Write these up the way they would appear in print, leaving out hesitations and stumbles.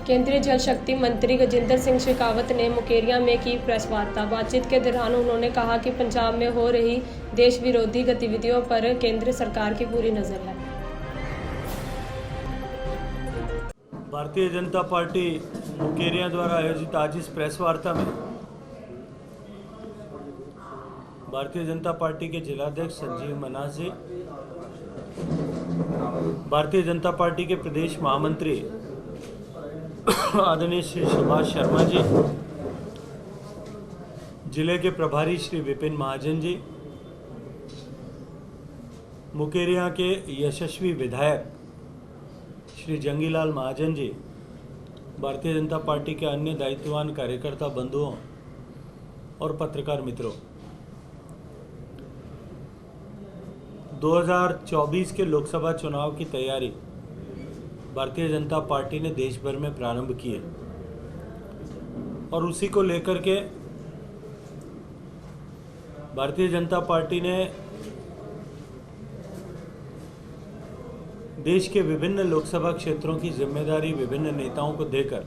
केंद्रीय जल शक्ति मंत्री गजेंद्र सिंह शेखावत ने मुकेरियां में की प्रेस वार्ता। बातचीत के दौरान उन्होंने कहा कि पंजाब में हो रही देश विरोधी गतिविधियों पर केंद्र सरकार की पूरी नज़र है। भारतीय जनता पार्टी मुकेरियां द्वारा आयोजित आज इस प्रेस वार्ता में भारतीय जनता पार्टी के जिलाध्यक्ष संजीव मन्हास जी, भारतीय जनता पार्टी के प्रदेश महामंत्री आदरणीय श्री सुभाष शर्मा जी, जिले के प्रभारी श्री विपिन महाजन जी, मुकेरियां के यशस्वी विधायक श्री जंगीलाल महाजन जी, भारतीय जनता पार्टी के अन्य दायित्ववान कार्यकर्ता बंधुओं और पत्रकार मित्रों, 2024 के लोकसभा चुनाव की तैयारी भारतीय जनता पार्टी ने देश भर में प्रारंभ की है और उसी को लेकर के भारतीय जनता पार्टी ने देश के विभिन्न लोकसभा क्षेत्रों की जिम्मेदारी विभिन्न नेताओं को देकर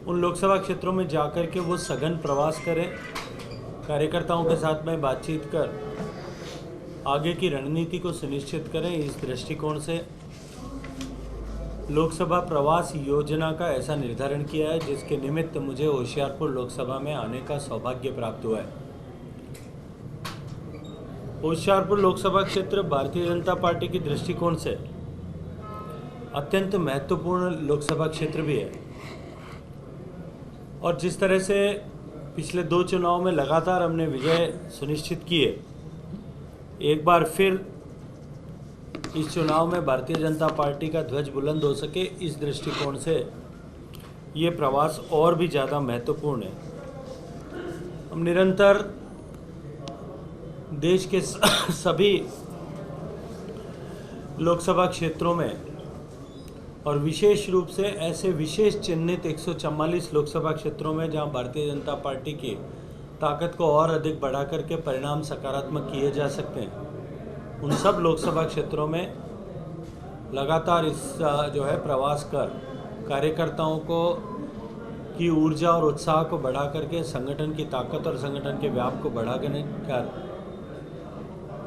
उन लोकसभा क्षेत्रों में जाकर के वो सघन प्रवास करें, कार्यकर्ताओं के साथ में बातचीत कर आगे की रणनीति को सुनिश्चित करें। इस दृष्टिकोण से लोकसभा प्रवास योजना का ऐसा निर्धारण किया है जिसके निमित्त मुझे होशियारपुर लोकसभा में आने का सौभाग्य प्राप्त हुआ है। होशियारपुर लोकसभा क्षेत्र भारतीय जनता पार्टी के दृष्टिकोण से अत्यंत महत्वपूर्ण लोकसभा क्षेत्र भी है और जिस तरह से पिछले 2 चुनाव में लगातार हमने विजय सुनिश्चित की है, एक बार फिर इस चुनाव में भारतीय जनता पार्टी का ध्वज बुलंद हो सके, इस दृष्टिकोण से ये प्रवास और भी ज़्यादा महत्वपूर्ण है। हम निरंतर देश के सभी लोकसभा क्षेत्रों में और विशेष रूप से ऐसे विशेष चिन्हित 144 लोकसभा क्षेत्रों में जहां भारतीय जनता पार्टी की ताकत को और अधिक बढ़ा करके परिणाम सकारात्मक किए जा सकते हैं, उन सब लोकसभा क्षेत्रों में लगातार इस जो है प्रवास कर कार्यकर्ताओं को की ऊर्जा और उत्साह को बढ़ा करके संगठन की ताकत और संगठन के व्याप को बढ़ा कर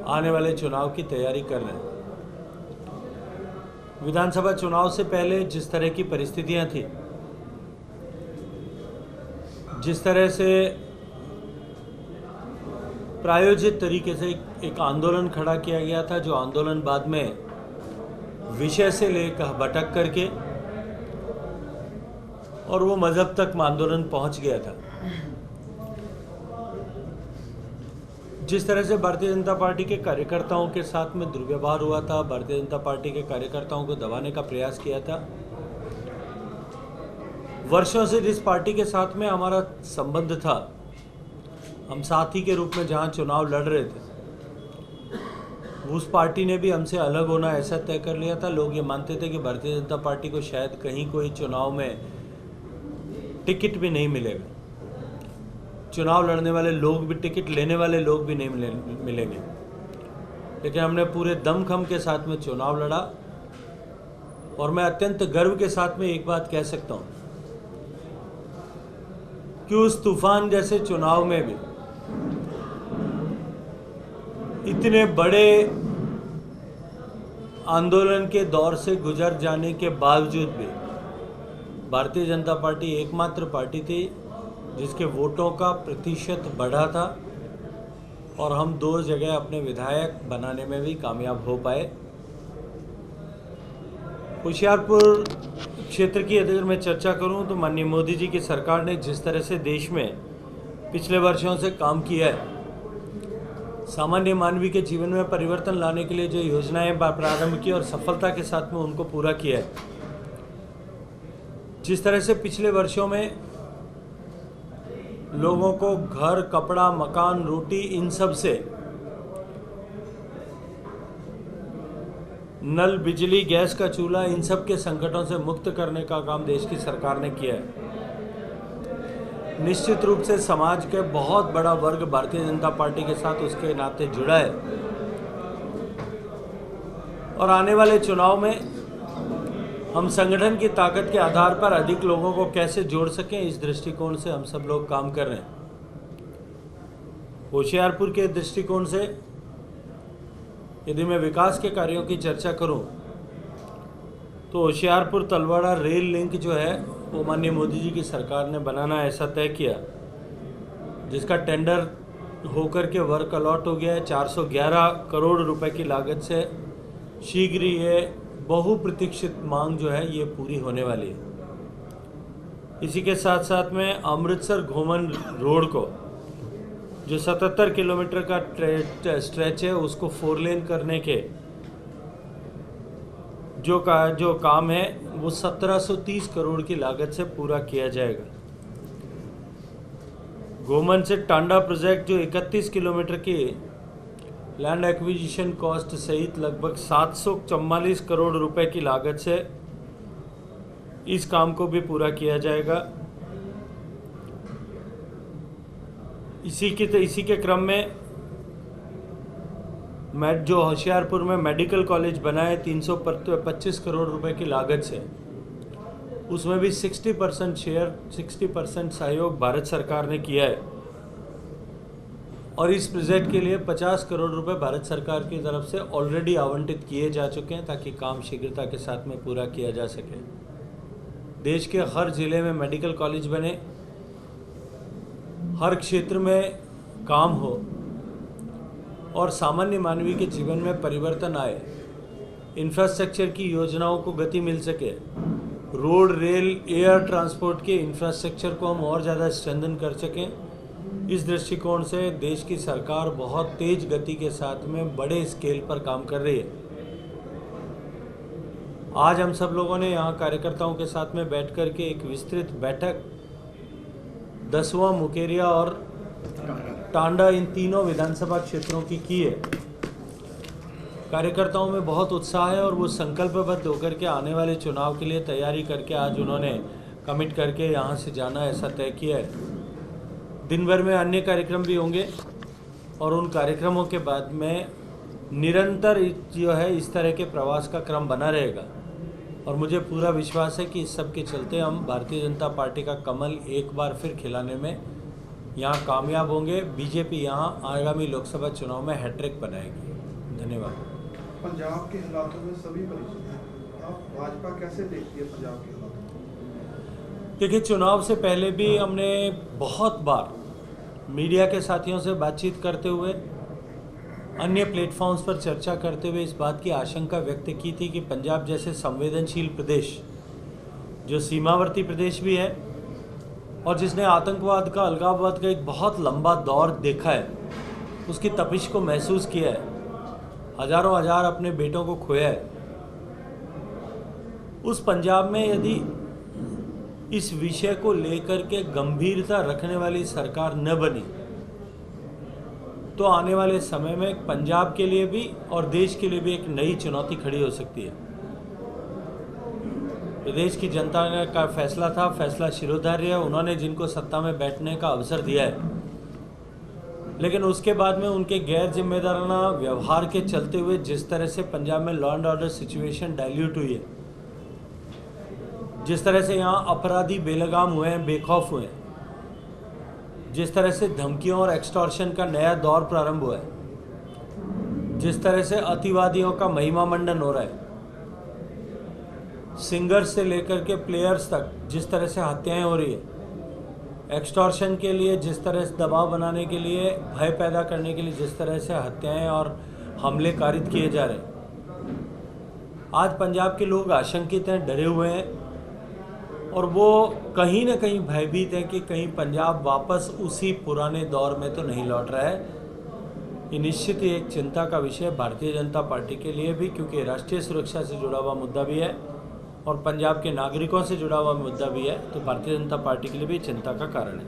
आने वाले चुनाव की तैयारी कर रहे हैं। विधानसभा चुनाव से पहले जिस तरह की परिस्थितियां थी, जिस तरह से प्रायोजित तरीके से एक आंदोलन खड़ा किया गया था, जो आंदोलन बाद में विषय से लेकर भटक करके और वो मजहब तक आंदोलन पहुंच गया था, जिस तरह से भारतीय जनता पार्टी के कार्यकर्ताओं के साथ में दुर्व्यवहार हुआ था, भारतीय जनता पार्टी के कार्यकर्ताओं को दबाने का प्रयास किया था, वर्षों से जिस पार्टी के साथ में हमारा संबंध था, हम साथी के रूप में जहां चुनाव लड़ रहे थे, उस पार्टी ने भी हमसे अलग होना ऐसा तय कर लिया था। लोग ये मानते थे कि भारतीय जनता पार्टी को शायद कहीं कोई चुनाव में टिकट भी नहीं मिलेगा, चुनाव लड़ने वाले लोग भी, टिकट लेने वाले लोग भी नहीं मिलेंगे। लेकिन हमने पूरे दमखम के साथ में चुनाव लड़ा और मैं अत्यंत गर्व के साथ में एक बात कह सकता हूं कि उस तूफान जैसे चुनाव में भी इतने बड़े आंदोलन के दौर से गुजर जाने के बावजूद भी भारतीय जनता पार्टी एकमात्र पार्टी थी जिसके वोटों का प्रतिशत बढ़ा था और हम 2 जगह अपने विधायक बनाने में भी कामयाब हो पाए। होशियारपुर क्षेत्र की अगर मैं चर्चा करूं तो माननीय मोदी जी की सरकार ने जिस तरह से देश में पिछले वर्षों से काम किया है, सामान्य मानवीय के जीवन में परिवर्तन लाने के लिए जो योजनाएं प्रारंभ की और सफलता के साथ में उनको पूरा किया है, जिस तरह से पिछले वर्षों में लोगों को घर, कपड़ा, मकान, रोटी, इन सब से नल, बिजली, गैस का चूल्हा, इन सब के संकटों से मुक्त करने का काम देश की सरकार ने किया है। निश्चित रूप से समाज के बहुत बड़ा वर्ग भारतीय जनता पार्टी के साथ उसके नाते जुड़ा है और आने वाले चुनाव में हम संगठन की ताकत के आधार पर अधिक लोगों को कैसे जोड़ सकें, इस दृष्टिकोण से हम सब लोग काम कर रहे हैं। होशियारपुर के दृष्टिकोण से यदि मैं विकास के कार्यों की चर्चा करूं, तो होशियारपुर तलवाड़ा रेल लिंक जो है वो माननीय मोदी जी की सरकार ने बनाना ऐसा तय किया, जिसका टेंडर होकर के वर्क अलॉट हो गया है। 411 करोड़ रुपए की लागत से शीघ्र ये बहुप्रतीक्षित मांग जो है ये पूरी होने वाली है। इसी के साथ साथ में अमृतसर घोमन रोड को जो 77 किलोमीटर का स्ट्रेच है उसको 4 लेन करने के जो काम है वो 1730 करोड़ की लागत से पूरा किया जाएगा। गोमन से टांडा प्रोजेक्ट जो 31 किलोमीटर की लैंड एक्विजिशन कॉस्ट सहित लगभग 744 करोड़ रुपए की लागत से इस काम को भी पूरा किया जाएगा। इसी के क्रम में जो होशियारपुर में मेडिकल कॉलेज बना है 325 करोड़ रुपए की लागत से, उसमें भी 60% शेयर 60% सहयोग भारत सरकार ने किया है और इस प्रोजेक्ट के लिए 50 करोड़ रुपए भारत सरकार की तरफ से ऑलरेडी आवंटित किए जा चुके हैं ताकि काम शीघ्रता के साथ में पूरा किया जा सके। देश के हर जिले में मेडिकल कॉलेज बने, हर क्षेत्र में काम हो और सामान्य मानवीय के जीवन में परिवर्तन आए, इंफ्रास्ट्रक्चर की योजनाओं को गति मिल सके, रोड रेल एयर ट्रांसपोर्ट के इंफ्रास्ट्रक्चर को हम और ज़्यादा स्ट्रेंथन कर सकें। इस दृष्टिकोण से देश की सरकार बहुत तेज गति के साथ में बड़े स्केल पर काम कर रही है। आज हम सब लोगों ने यहाँ कार्यकर्ताओं के साथ में बैठ कर के एक विस्तृत बैठक 10वां मुकेरिया और टांडा इन तीनों विधानसभा क्षेत्रों की है। कार्यकर्ताओं में बहुत उत्साह है और वो संकल्पबद्ध होकर के आने वाले चुनाव के लिए तैयारी करके आज उन्होंने कमिट करके यहाँ से जाना ऐसा तय किया है। दिन भर में अन्य कार्यक्रम भी होंगे और उन कार्यक्रमों के बाद में निरंतर जो है इस तरह के प्रवास का क्रम बना रहेगा और मुझे पूरा विश्वास है कि इस सब के चलते हम भारतीय जनता पार्टी का कमल एक बार फिर खिलाने में यहाँ कामयाब होंगे। बीजेपी यहाँ आगामी लोकसभा चुनाव में हैट्रिक बनाएगी। धन्यवाद। पंजाब के हालातों में सभी परिचित हैं, आप भाजपा कैसे देखती है पंजाब के हालातों में? देखिए, चुनाव से पहले भी हमने बहुत बार मीडिया के साथियों से बातचीत करते हुए, अन्य प्लेटफॉर्म्स पर चर्चा करते हुए इस बात की आशंका व्यक्त की थी कि पंजाब जैसे संवेदनशील प्रदेश, जो सीमावर्ती प्रदेश भी है और जिसने आतंकवाद का, अलगाववाद का एक बहुत लंबा दौर देखा है, उसकी तपिश को महसूस किया है, हजारों हजार अपने बेटों को खोया है, उस पंजाब में यदि इस विषय को लेकर के गंभीरता रखने वाली सरकार न बनी तो आने वाले समय में पंजाब के लिए भी और देश के लिए भी एक नई चुनौती खड़ी हो सकती है। प्रदेश की जनता ने का फैसला था, फैसला शिरोधार्य है, उन्होंने जिनको सत्ता में बैठने का अवसर दिया है, लेकिन उसके बाद में उनके गैर जिम्मेदाराना व्यवहार के चलते हुए जिस तरह से पंजाब में law and order situation dilute हुई है, जिस तरह से यहाँ अपराधी बेलगाम हुए हैं, बेखौफ हुए हैं, जिस तरह से धमकियों और एक्सटॉर्शन का नया दौर प्रारंभ हुआ है, जिस तरह से अतिवादियों का महिमा मंडन हो रहा है, सिंगर्स से लेकर के प्लेयर्स तक जिस तरह से हत्याएं हो रही है, एक्सटॉर्शन के लिए जिस तरह से दबाव बनाने के लिए, भय पैदा करने के लिए जिस तरह से हत्याएं और हमले कारित किए जा रहे हैं, आज पंजाब के लोग आशंकित हैं, डरे हुए हैं और वो कहीं ना कहीं भयभीत हैं कि कहीं पंजाब वापस उसी पुराने दौर में तो नहीं लौट रहा है। ये निश्चित ही एक चिंता का विषय भारतीय जनता पार्टी के लिए भी, क्योंकि राष्ट्रीय सुरक्षा से जुड़ा हुआ मुद्दा भी है और पंजाब के नागरिकों से जुड़ा हुआ मुद्दा भी है, तो भारतीय जनता पार्टी के लिए भी चिंता का कारण है।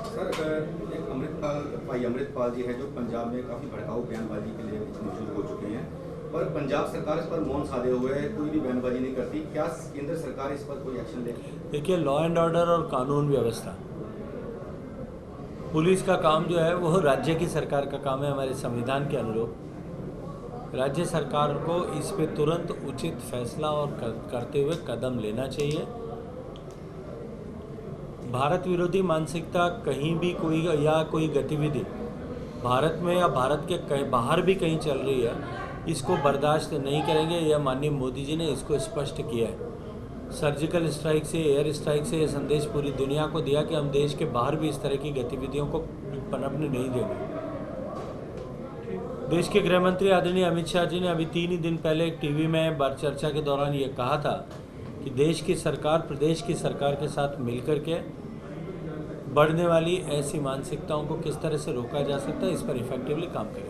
सर, एक भाई अमृतपाल जी है जो पंजाब में काफ़ी भड़काऊ बयानबाजी के लिए मौजूद हो चुके हैं, पर पंजाब सरकार इस पर मौन साधे हुए है, कोई भी बयानबाजी नहीं करती। क्या केंद्र सरकार इस पर कोई एक्शन ले? देखिए, लॉ एंड ऑर्डर और कानून व्यवस्था, पुलिस का काम जो है वो राज्य की सरकार का काम है हमारे संविधान के अनुरूप। राज्य सरकार को इस पे तुरंत उचित फैसला और करते हुए कदम लेना चाहिए। भारत विरोधी मानसिकता कहीं भी कोई गतिविधि भारत में या भारत के कहीं बाहर भी कहीं चल रही है, इसको बर्दाश्त नहीं करेंगे। यह माननीय मोदी जी ने इसको स्पष्ट किया है। सर्जिकल स्ट्राइक से, एयर स्ट्राइक से ये संदेश पूरी दुनिया को दिया कि हम देश के बाहर भी इस तरह की गतिविधियों को पनपने नहीं देंगे। देश के गृह मंत्री आदरणीय अमित शाह जी ने अभी 3 ही दिन पहले एक टीवी में चर्चा के दौरान ये कहा था कि देश की सरकार प्रदेश की सरकार के साथ मिलकर के बढ़ने वाली ऐसी मानसिकताओं को किस तरह से रोका जा सकता है, इस पर इफेक्टिवली काम करें।